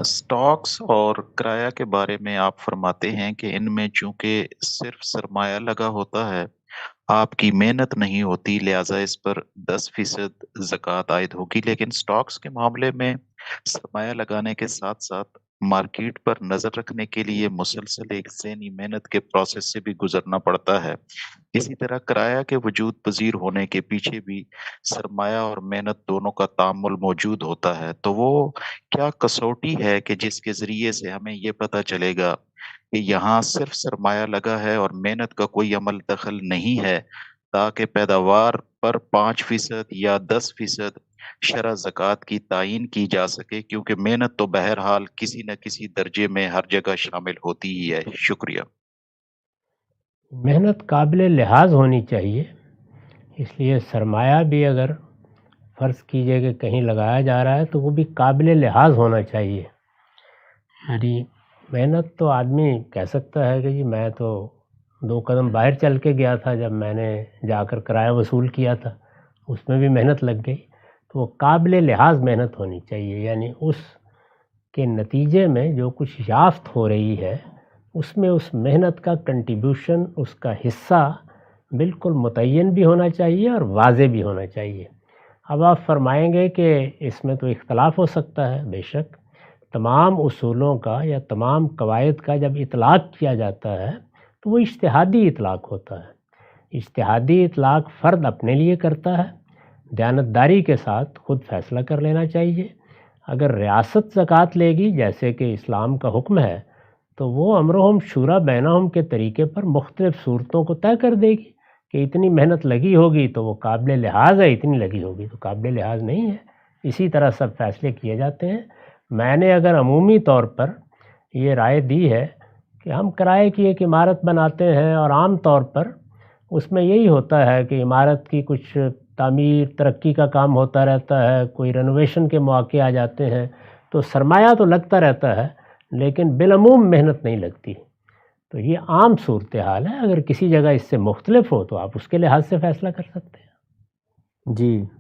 Stocks और किराया के बारे में आप फरमाते हैं कि इनमें चूंकि सिर्फ सरमाया लगा होता है, आपकी मेहनत नहीं होती, लिहाजा इस पर 10% ज़कात आयद होगी। लेकिन स्टॉक्स के मामले में सरमाया लगाने के साथ साथ मार्केट पर नजर रखने के लिए मुसलसल एक ज़हनी मेहनत के प्रोसेस से भी गुजरना पड़ता है। इसी तरह किराया के वजूद पजीर होने के पीछे भी सरमाया और मेहनत दोनों का तामुल मौजूद होता है। तो वो क्या कसौटी है कि जिसके जरिए से हमें ये पता चलेगा कि यहाँ सिर्फ सरमाया लगा है और मेहनत का कोई अमल दखल नहीं है, ताकि पैदावार पर 5% या 10% शरह ज़कात की तायीन की जा सके, क्योंकि मेहनत तो बहरहाल किसी न किसी दर्जे में हर जगह शामिल होती ही है। शुक्रिया। मेहनत काबिल लिहाज होनी चाहिए, इसलिए सरमाया भी अगर फ़र्ज़ कीजिए कि कहीं लगाया जा रहा है तो वो भी काबिल लिहाज होना चाहिए। यानी मेहनत तो आदमी कह सकता है कि जी मैं तो 2 कदम बाहर चल के गया था जब मैंने जाकर किराया वसूल किया था, उसमें भी मेहनत लग गई। तो वो काबिल लिहाज मेहनत होनी चाहिए, यानी उसके नतीजे में जो कुछ याफ़्त हो रही है उसमें उस मेहनत का कंट्रीब्यूशन, उसका हिस्सा बिल्कुल मुतय्यन भी होना चाहिए और वाज़ेह भी होना चाहिए। अब आप फरमाएंगे कि इसमें तो इख्तलाफ हो सकता है, बेशक तमाम उसूलों का या तमाम कवायद का जब इतलाक़ किया जाता है तो वो इज्तिहादी इतलाक़ होता है। इज्तिहादी इतलाक़ फ़र्द अपने लिए करता है, दयानतदारी के साथ ख़ुद फ़ैसला कर लेना चाहिए। अगर रियासत ज़कात लेगी जैसे कि इस्लाम का हुक्म है तो वो अमरुहुम शूरा बैनहुम के तरीके पर मुख्तलिफ़ सूरतों को तय कर देगी कि इतनी मेहनत लगी होगी तो वो काबिल लिहाज है, इतनी लगी होगी तो काबिल लिहाज नहीं है। इसी तरह सब फ़ैसले किए जाते हैं। मैंने अगर अमूमी तौर पर ये राय दी है कि हम किराए की एक इमारत बनाते हैं और आम तौर पर उसमें यही होता है कि इमारत की कुछ तामीर तरक्की का काम होता रहता है, कोई रेनोवेशन के मौके आ जाते हैं, तो सरमाया तो लगता रहता है लेकिन बिलअमूम मेहनत नहीं लगती। तो ये आम सूरत हाल है, अगर किसी जगह इससे मुख्तलिफ हो तो आप उसके लिहाज से फ़ैसला कर सकते हैं। जी।